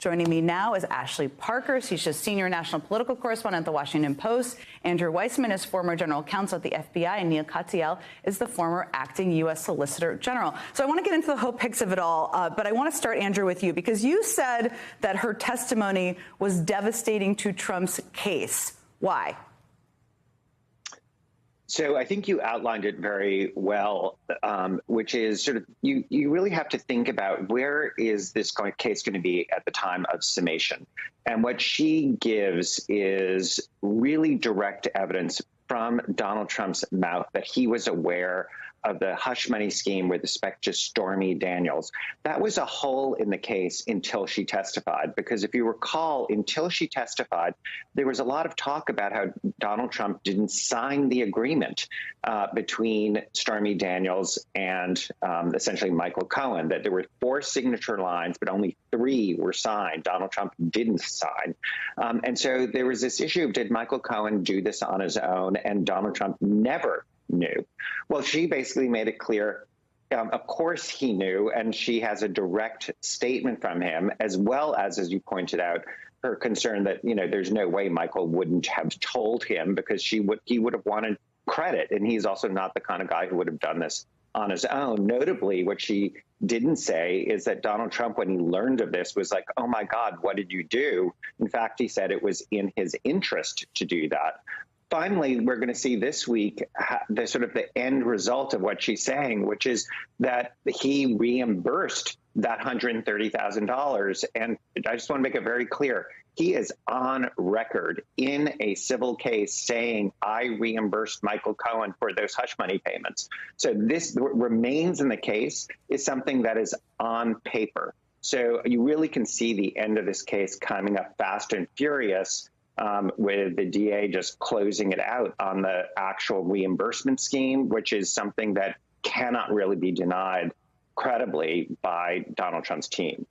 Joining me now is Ashley Parker. She's a senior national political correspondent at The Washington Post. Andrew Weissman is former general counsel at the FBI, and Neal Katyal is the former acting U.S. Solicitor General. So I want to get into the Hope Hicks of it all, but I want to start, Andrew, with you, because you said that her testimony was devastating to Trump's case. Why? So I think you outlined it very well, which is sort of you really have to think about where is this case going to be at the time of summation. And what she gives is really direct evidence from Donald Trump's mouth that he was aware of the hush money scheme with respect to Stormy Daniels. That was a hole in the case until she testified, because if you recall, until she testified, there was a lot of talk about how Donald Trump didn't sign the agreement between Stormy Daniels and essentially Michael Cohen, that there were 4 signature lines, but only 3 were signed. Donald Trump didn't sign. And so there was this issue of, did Michael Cohen do this on his own? And Donald Trump never knew. Well, she basically made it clear, of course he knew, and she has a direct statement from him, as well as you pointed out, her concern that, there's no way Michael wouldn't have told him, because he would have wanted credit, and he's also not the kind of guy who would have done this on his own. Notably, what she didn't say is that Donald Trump, when he learned of this, was like, oh my God, what did you do? In fact, he said it was in his interest to do that. Finally, we're going to see this week the sort of the end result of what she's saying, which is that he reimbursed that $130,000. And I just want to make it very clear. He is on record in a civil case saying, I reimbursed Michael Cohen for those hush money payments. So this remains in the case is something that is on paper. So you really can see the end of this case coming up fast and furious, with the DA just closing it out on the actual reimbursement scheme, which is something that cannot really be denied credibly by Donald Trump's team.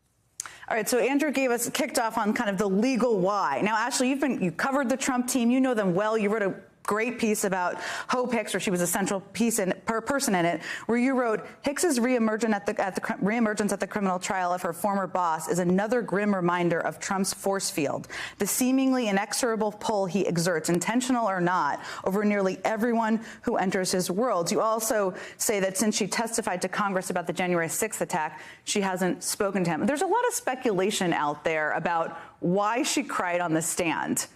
All right, so Andrew kicked off on kind of the legal why. Now, Ashley, you covered the Trump team. You know them well. You wrote a great piece about Hope Hicks, where she was a central person in it, where you wrote, Hicks's reemergence at the criminal trial of her former boss is another grim reminder of Trump's force field, the seemingly inexorable pull he exerts, intentional or not, over nearly everyone who enters his world. You also say that since she testified to Congress about the January 6th attack, she hasn't spoken to him. There's a lot of speculation out there about why she cried on the stand.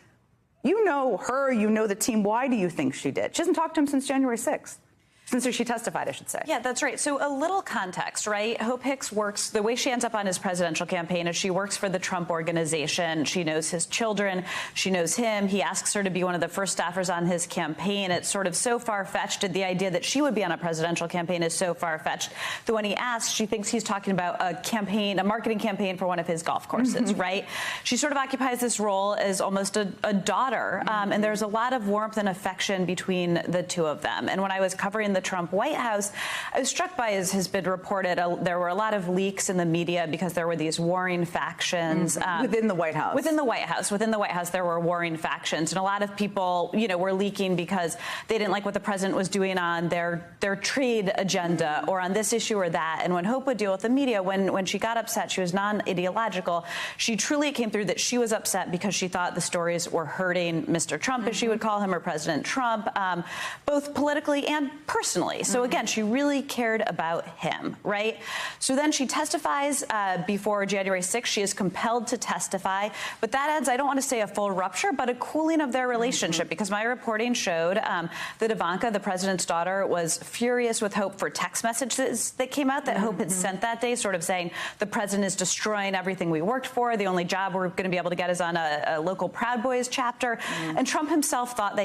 You know her, you know the team. Why do you think she did? She hasn't talked to him since January 6th. Since she testified, I should say. Yeah, that's right. So a little context, right? Hope Hicks works, the way she ends up on his presidential campaign is she works for the Trump Organization. She knows his children. She knows him. He asks her to be one of the first staffers on his campaign. It's sort of so far-fetched. The idea that she would be on a presidential campaign is so far-fetched that when he asks, she thinks he's talking about a marketing campaign for one of his golf courses, right? She sort of occupies this role as almost a daughter. And there's a lot of warmth and affection between the two of them. And when I was covering the Trump White House, I was struck by, as has been reported, there were a lot of leaks in the media because there were these warring factions. Within the White House. Within the White House, there were warring factions. And a lot of people, were leaking because they didn't like what the president was doing on their trade agenda or on this issue or that. And when Hope would deal with the media, when she got upset, she was non-ideological. She truly came through that she was upset because she thought the stories were hurting Mr. Trump, as she would call him, or President Trump, both politically and personally. So again, she really cared about him, right? So then she testifies before January 6th. She is compelled to testify. But that adds, I don't want to say a full rupture, but a cooling of their relationship, because my reporting showed that Ivanka, the president's daughter, was furious with Hope for text messages that came out that Hope had sent that day, sort of saying the president is destroying everything we worked for. The only job we're going to be able to get is on a local Proud Boys chapter. And Trump himself thought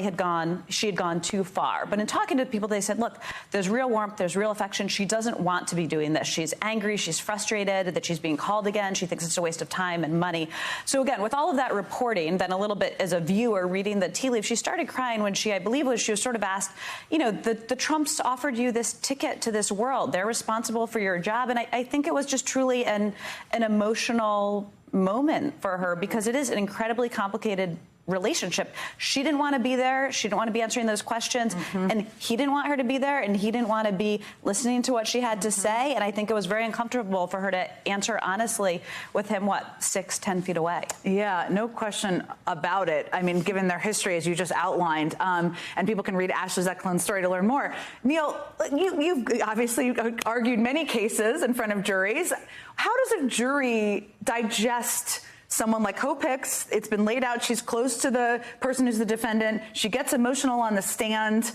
she had gone too far. But in talking to people, they said, look, there's real warmth, there's real affection. She doesn't want to be doing this. She's angry, she's frustrated that she's being called again. She thinks it's a waste of time and money. So again, with all of that reporting, then a little bit as a viewer reading the tea leaves, she started crying when she was sort of asked, the Trumps offered you this ticket to this world. They're responsible for your job. And I think it was just truly an emotional moment for her, because it is an incredibly complicated relationship. She didn't want to be there. She didn't want to be answering those questions. And he didn't want her to be there. And he didn't want to be listening to what she had to say. And I think it was very uncomfortable for her to answer honestly with him, 6-10 feet away. Yeah, no question about it. I mean, given their history, as you just outlined, and people can read Ashley Zeklund's story to learn more. Neil, you've obviously argued many cases in front of juries. How does a jury digest someone like Hope Hicks? It's been laid out. She's close to the person who's the defendant. She gets emotional on the stand.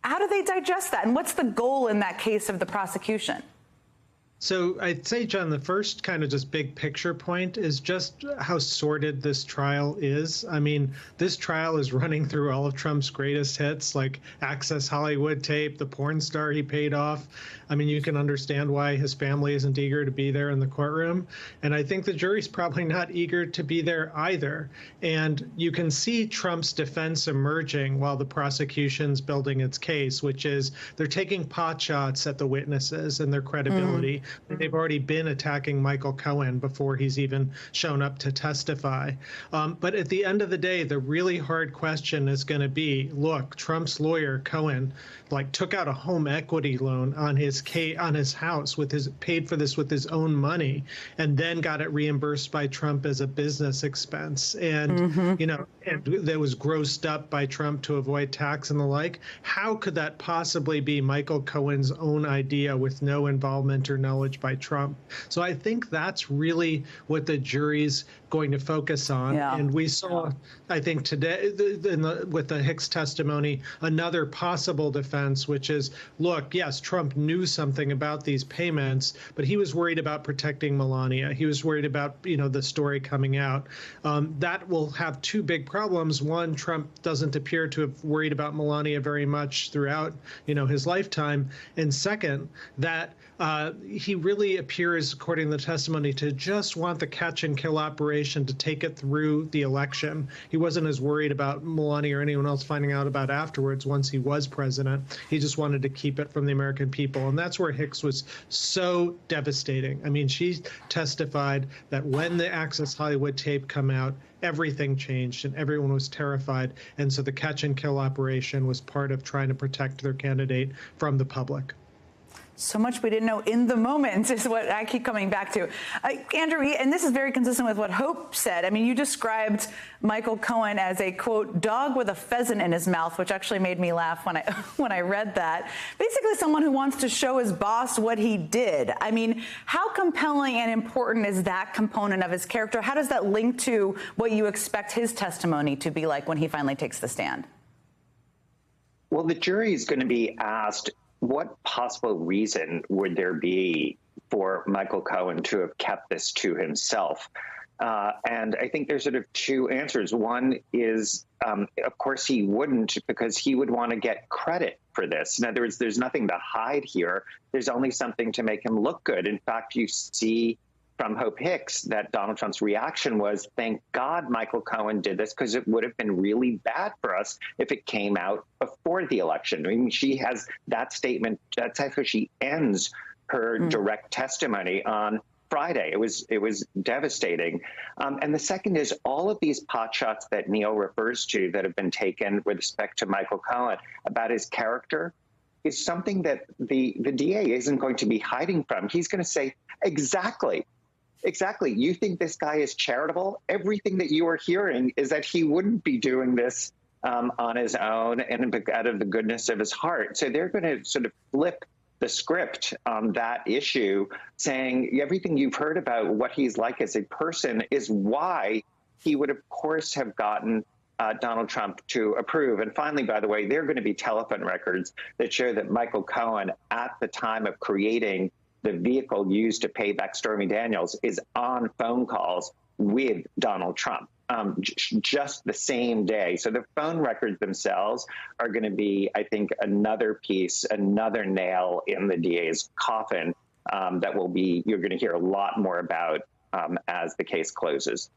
How do they digest that? And what's the goal in that case of the prosecution? So I'd say, John, the first kind of just big picture point is just how sordid this trial is. I mean, this trial is running through all of Trump's greatest hits, like Access Hollywood tape, the porn star he paid off. I mean, you can understand why his family isn't eager to be there in the courtroom. And I think the jury's probably not eager to be there either. And you can see Trump's defense emerging while the prosecution's building its case, which is they're taking pot shots at the witnesses and their credibility. They've already been attacking Michael Cohen before he's even shown up to testify. But at the end of the day, the really hard question is going to be, look, Trump's lawyer, Cohen, took out a home equity loan on his house paid for this with his own money, and then got it reimbursed by Trump as a business expense. And, and that was grossed up by Trump to avoid tax and the like. How could that possibly be Michael Cohen's own idea with no involvement or knowledge by Trump? So I think that's really what the jury's going to focus on. Yeah. And we saw, I think today, with the Hicks testimony, another possible defense, which is, look, yes, Trump knew something about these payments, but he was worried about protecting Melania. He was worried about, the story coming out. That will have two big problems. One, Trump doesn't appear to have worried about Melania very much throughout, his lifetime. And second, that he really appears, according to the testimony, to just want the catch and kill operation to take it through the election. He wasn't as worried about Melania or anyone else finding out about afterwards once he was president. He just wanted to keep it from the American people. And that's where Hicks was so devastating. I mean, she testified that when the Access Hollywood tape come out, everything changed and everyone was terrified. And so the catch and kill operation was part of trying to protect their candidate from the public. So much we didn't know in the moment is what I keep coming back to. Andrew, and this is very consistent with what Hope said. I mean, you described Michael Cohen as a, quote, dog with a pheasant in his mouth, which actually made me laugh when I read that. Basically, someone who wants to show his boss what he did. I mean, how compelling and important is that component of his character? How does that link to what you expect his testimony to be like when he finally takes the stand? Well, the jury is going to be asked, what possible reason would there be for Michael Cohen to have kept this to himself? And I think there's sort of two answers. One is, of course, he wouldn't, because he would want to get credit for this. In other words, there's nothing to hide here. There's only something to make him look good. In fact, you see from Hope Hicks that Donald Trump's reaction was, thank God Michael Cohen did this, because it would have been really bad for us if it came out before the election. I mean, she has that statement. That's how she ends her direct testimony on Friday. It was devastating. And the second is all of these pot shots that Neil refers to that have been taken with respect to Michael Cohen about his character is something that the DA isn't going to be hiding from. He's going to say, exactly. You think this guy is charitable? Everything that you are hearing is that he wouldn't be doing this on his own and out of the goodness of his heart. So they're going to sort of flip the script on that issue, saying everything you've heard about what he's like as a person is why he would, of course, have gotten Donald Trump to approve. And finally, by the way, there are going to be telephone records that show that Michael Cohen, at the time of creating the vehicle used to pay back Stormy Daniels, is on phone calls with Donald Trump just the same day. So the phone records themselves are going to be, I think, another piece, another nail in the DA's coffin that you're going to hear a lot more about as the case closes.